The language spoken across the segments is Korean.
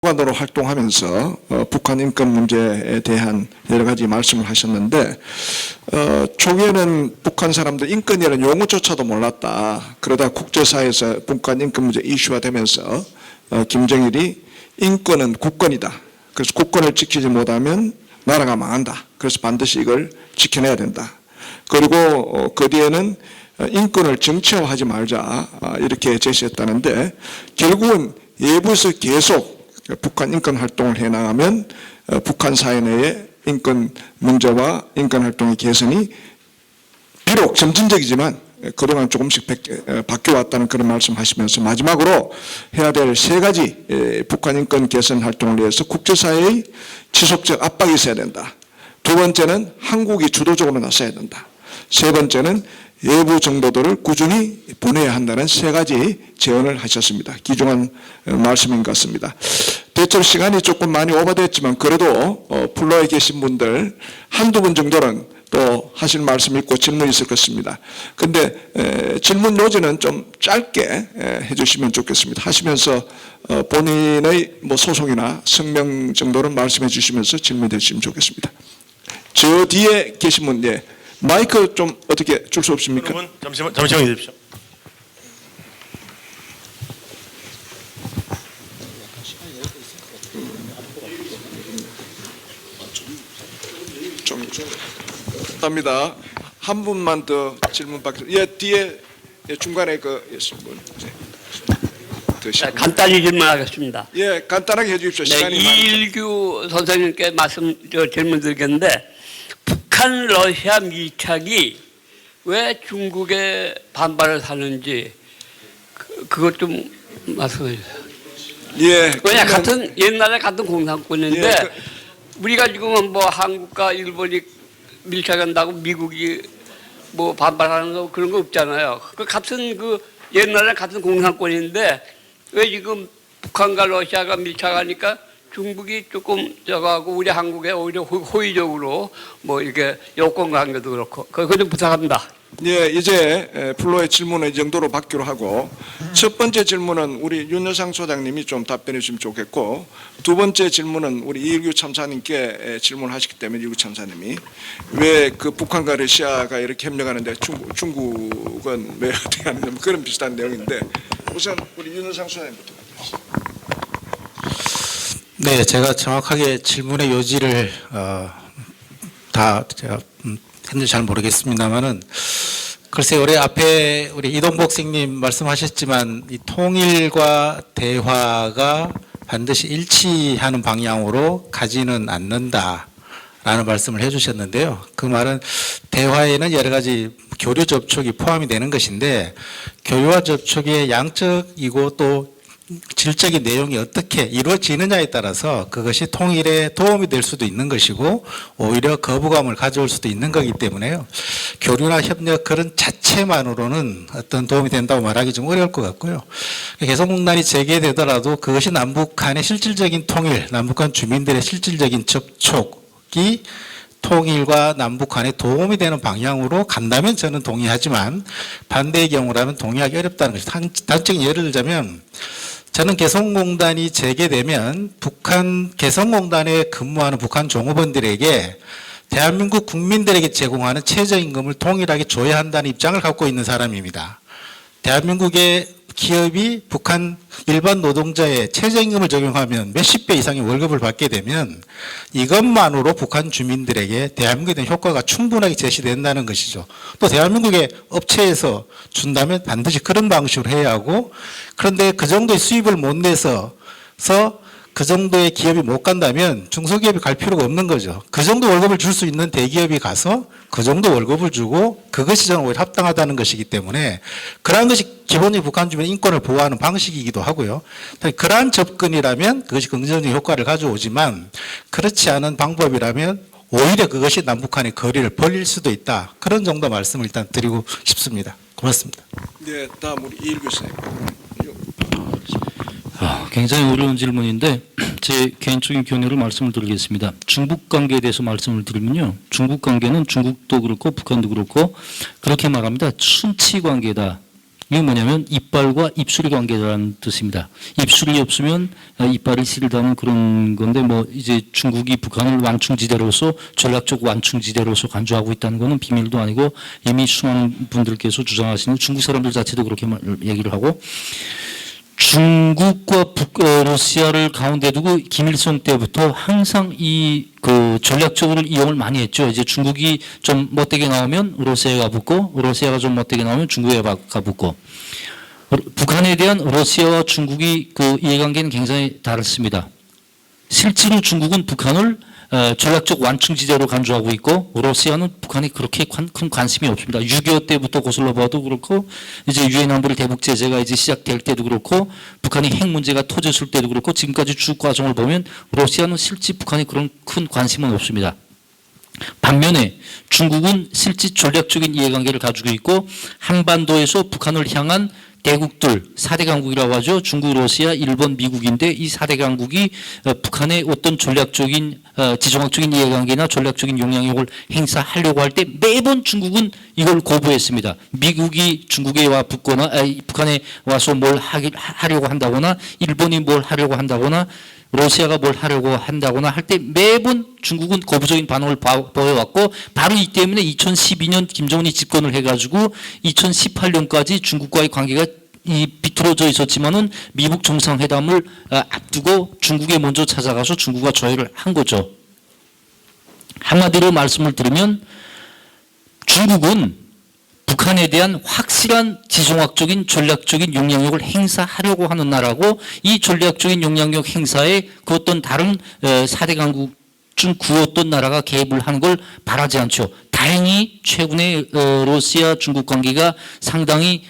대사관으로 활동하면서 북한 인권 문제에 대한 여러 가지 말씀을 하셨는데 초기에는 북한 사람들 인권이라는 용어조차도 몰랐다. 그러다 국제사회에서 북한 인권 문제 이슈화 되면서 김정일이 인권은 국권이다. 그래서 국권을 지키지 못하면 나라가 망한다. 그래서 반드시 이걸 지켜내야 된다. 그리고 그 뒤에는 인권을 정치화하지 말자 이렇게 제시했다는데 결국은 외부에서 계속 북한 인권 활동을 해나가면 북한 사회 내의 인권 문제와 인권 활동의 개선이 비록 점진적이지만 그동안 조금씩 바뀌어왔다는 그런 말씀하시면서 마지막으로 해야 될 세 가지 북한 인권 개선 활동을 위해서 국제사회의 지속적 압박이 있어야 된다. 두 번째는 한국이 주도적으로 나서야 된다. 세 번째는 외부 정보들을 꾸준히 보내야 한다는 세 가지 제언을 하셨습니다. 귀중한 말씀인 것 같습니다. 대철 시간이 조금 많이 오버됐지만 그래도 플로어에 계신 분들 한두 분 정도는 또 하실 말씀이 있고 질문이 있을 것입니다. 근데 질문 요지는 좀 짧게 해주시면 좋겠습니다. 하시면서 본인의 소속이나 성명 정도는 말씀해 주시면서 질문해 주시면 좋겠습니다. 저 뒤에 계신 분, 마이크 좀 어떻게 줄 수 없습니까? 여러분 잠시만 해주십시오. 감사합니다. 한 분만 더 질문 받겠습니다. 뒤에 중간에 계신 분. 간단히 질문하겠습니다. 간단하게 해주십시오. 시간이 이일규 선생님께 질문 드리겠는데 북한 러시아 밀착이 왜 중국에 반발을 하는지 그것 좀 말씀해 주세요. 왜냐 옛날에 같은 공산권인데 우리가 지금 한국과 일본이 밀착한다고 미국이 반발하는 거 그런 거 없잖아요. 옛날에 같은 공산권인데 왜 지금 북한과 러시아가 밀착하니까 중국이 조금 저거하고 우리 한국에 오히려 호의적으로 이렇게 여권 관계도 그렇고 그거 좀 부탁합니다. 이제 플로의 질문은 이 정도로 받기로 하고 첫 번째 질문은 우리 윤여상 소장님이 좀 답변해 주시면 좋겠고 두 번째 질문은 우리 이일규 참사님께 질문하셨기 때문에 이일규 참사님이 왜 그 북한과 러시아가 이렇게 협력하는데 중국은 왜 어떻게 하느냐 그런 비슷한 내용인데 우선 우리 윤여상 소장님부터 말씀하시죠. 네, 제가 정확하게 질문의 요지를 다 제가 현재 잘 모르겠습니다만은 글쎄 우리 앞에 우리 이동복 선생님 말씀하셨지만 이 통일과 대화가 반드시 일치하는 방향으로 가지는 않는다라는 말씀을 해주셨는데요. 그 말은 대화에는 여러 가지 교류 접촉이 포함이 되는 것인데 교류와 접촉의 양적이고 또 질적인 내용이 어떻게 이루어지느냐에 따라서 그것이 통일에 도움이 될 수도 있는 것이고 오히려 거부감을 가져올 수도 있는 거기 때문에요. 교류나 협력 그런 자체만으로는 어떤 도움이 된다고 말하기 좀 어려울 것 같고요. 개성공단이 재개되더라도 그것이 남북 간의 실질적인 통일, 남북 간 주민들의 실질적인 접촉이 통일과 남북 간에 도움이 되는 방향으로 간다면 저는 동의하지만 반대의 경우라면 동의하기 어렵다는 것이 단적인 예를 들자면 저는 개성공단이 재개되면 북한 개성공단에 근무하는 북한 종업원들에게 대한민국 국민들에게 제공하는 최저임금을 동일하게 줘야 한다는 입장을 갖고 있는 사람입니다. 대한민국의 기업이 북한 일반 노동자의 최저임금을 적용하면 몇십 배 이상의 월급을 받게 되면 이것만으로 북한 주민들에게 대한민국에 대한 효과가 충분하게 제시된다는 것이죠. 또 대한민국의 업체에서 준다면 반드시 그런 방식으로 해야 하고 그런데 그 정도의 수입을 못 내서 그 정도의 기업이 못 간다면 중소기업이 갈 필요가 없는 거죠. 그 정도 월급을 줄 수 있는 대기업이 가서 그 정도 월급을 주고 그것이 저는 오히려 합당하다는 것이기 때문에 그러한 것이 기본적인 북한 주민의 인권을 보호하는 방식이기도 하고요. 그러한 접근이라면 그것이 긍정적인 효과를 가져오지만 그렇지 않은 방법이라면 오히려 그것이 남북한의 거리를 벌릴 수도 있다. 그런 정도 말씀을 일단 드리고 싶습니다. 고맙습니다. 네, 다음 우리 이일규 선생님. 굉장히 어려운 질문인데 제 개인적인 견해를 말씀을 드리겠습니다. 중북 관계에 대해서 말씀을 드리면요. 중북 관계는 중국도 그렇고 북한도 그렇고 그렇게 말합니다. 춘치 관계다. 이게 뭐냐면 이빨과 입술의 관계라는 뜻입니다. 입술이 없으면 이빨이 시들다는 그런 건데 뭐 이제 중국이 북한을 완충지대로서 전략적 완충지대로서 간주하고 있다는 것은 비밀도 아니고 이미 수많은 분들께서 주장하시는 중국 사람들 자체도 그렇게 얘기를 하고 중국과 러시아를 가운데 두고 김일성 때부터 항상 그 전략적으로 이용을 많이 했죠. 이제 중국이 좀 못되게 나오면 러시아가 붙고 러시아가 좀 못되게 나오면 중국에 가붙고 북한에 대한 러시아와 중국이 그 이해관계는 굉장히 다릅니다. 실제로 중국은 북한을 전략적 완충지대로 간주하고 있고 러시아는 북한에 그렇게 큰 관심이 없습니다. 6.25 때부터 거슬러 봐도 그렇고 이제 유엔 안보리 대북 제재가 이제 시작될 때도 그렇고 북한이 핵 문제가 터졌을 때도 그렇고 지금까지 쭉 과정을 보면 러시아는 실제 북한에 그런 큰 관심은 없습니다. 반면에 중국은 실제 전략적인 이해관계를 가지고 있고 한반도에서 북한을 향한 대국들 4대 강국이라고 하죠. 중국, 러시아, 일본, 미국인데 이 4대 강국이 북한의 어떤 전략적인 지정학적인 이해관계나 전략적인 영향력을 행사하려고 할 때 매번 중국은 이걸 거부했습니다. 미국이 중국에 와 붙거나 북한에 와서 뭘 하려고 한다거나 일본이 뭘 하려고 한다거나 러시아가 뭘 하려고 한다거나 할 때 매번 중국은 거부적인 반응을 보여왔고 바로 이 때문에 2012년 김정은이 집권을 해가지고 2018년까지 중국과의 관계가 비틀어져 있었지만은 미국 정상회담을 앞두고 중국에 먼저 찾아가서 중국과 조율을 한 거죠. 한마디로 말씀을 드리면 중국은 북한에 대한 확실한 지정학적인 전략적인 영향력을 행사하려고 하는 나라고 이 전략적인 영향력 행사에 그 어떤 다른 4대 강국 중 그 어떤 나라가 개입을 하는 걸 바라지 않죠. 다행히 최근에 러시아 중국 관계가 상당히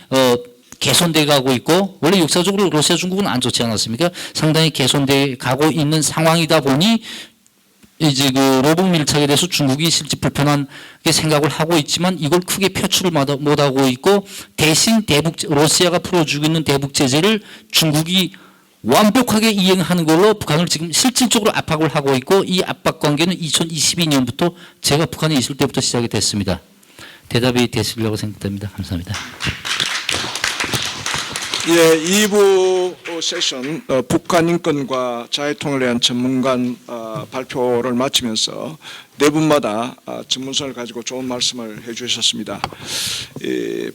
개선돼 가고 있고 원래 역사적으로 러시아 중국은 안 좋지 않았습니까? 상당히 개선돼 가고 있는 상황이다 보니 이제 그 로봇 밀착에 대해서 중국이 실제 불편하게 생각을 하고 있지만 이걸 크게 표출을 못하고 있고 대신 러시아가 풀어주고 있는 대북 제재를 중국이 완벽하게 이행하는 걸로 북한을 지금 실질적으로 압박을 하고 있고 이 압박 관계는 2022년부터 제가 북한에 있을 때부터 시작이 됐습니다. 대답이 됐으리라고 생각됩니다. 감사합니다. 예, 2부 세션 북한 인권과 자유통일에 대한 전문가 발표를 마치면서 네 분마다 전문성을 가지고 좋은 말씀을 해주셨습니다.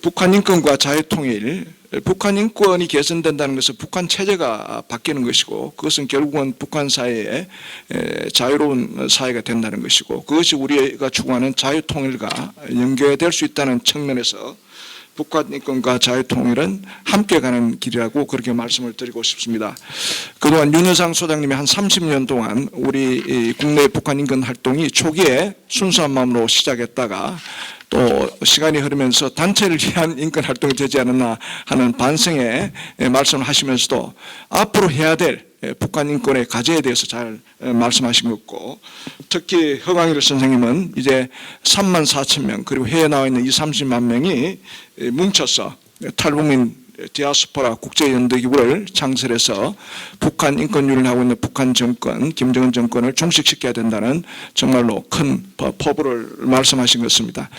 북한 인권과 자유통일, 북한 인권이 개선된다는 것은 북한 체제가 바뀌는 것이고 그것은 결국은 북한 사회에 자유로운 사회가 된다는 것이고 그것이 우리가 추구하는 자유통일과 연계될 수 있다는 측면에서 북한 인권과 자유통일은 함께 가는 길이라고 그렇게 말씀을 드리고 싶습니다. 그동안 윤여상 소장님이 한 30년 동안 우리 국내 북한 인권 활동이 초기에 순수한 마음으로 시작했다가 또 시간이 흐르면서 단체를 위한 인권 활동이 되지 않았나 하는 반성의 말씀을 하시면서도 앞으로 해야 될 북한 인권의 과제에 대해서 잘 말씀하신 것 같고 특히 허광일 선생님은 이제 3만 4천 명 그리고 해외에 나와 있는 20, 30만 명이 뭉쳐서 탈북민 디아스포라 국제연대기구를 창설해서 북한 인권유린을 하고 있는 북한 정권, 김정은 정권을 종식시켜야 된다는 정말로 큰 포부를 말씀하신 것입니다.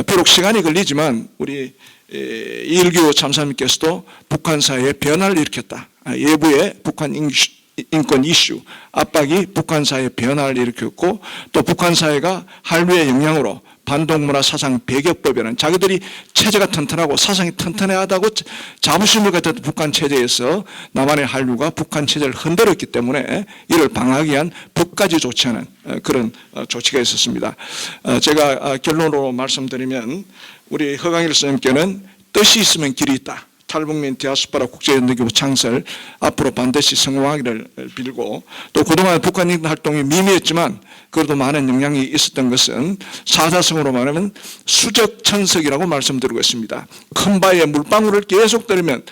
비록 시간이 걸리지만 우리 이일규 참사님께서도 북한 사회에 변화를 일으켰다. 예부의 북한 인권 이슈, 압박이 북한 사회에 변화를 일으켰고 또 북한 사회가 한류의 영향으로 반동문화 사상 배격법이라는 자기들이 체제가 튼튼하고 사상이 튼튼하다고 자부심을 가졌던 북한 체제에서 남한의 한류가 북한 체제를 흔들었기 때문에 이를 방어하기 위한 법까지 조치하는 그런 조치가 있었습니다. 제가 결론으로 말씀드리면 우리 허광일 선생님께는 뜻이 있으면 길이 있다. 탈북민 디아스포라 국제연대기구 창설 앞으로 반드시 성공하기를 빌고 또 그동안 북한 인권 활동이 미미했지만 그래도 많은 영향이 있었던 것은 사자성어로 말하면 수적천석이라고 말씀드리고 있습니다. 큰 바위에 물방울을 계속 들으면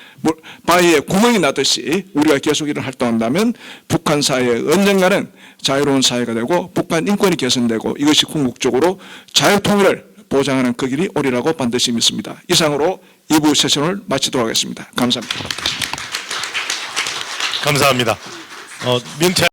바위에 구멍이 나듯이 우리가 계속 이런 활동한다면 북한 사회에 언젠가는 자유로운 사회가 되고 북한 인권이 개선되고 이것이 궁극적으로 자유통일을 보장하는 그 길이 오리라고 반드시 믿습니다. 이상으로 2부 세션을 마치도록 하겠습니다. 감사합니다. 감사합니다. 민태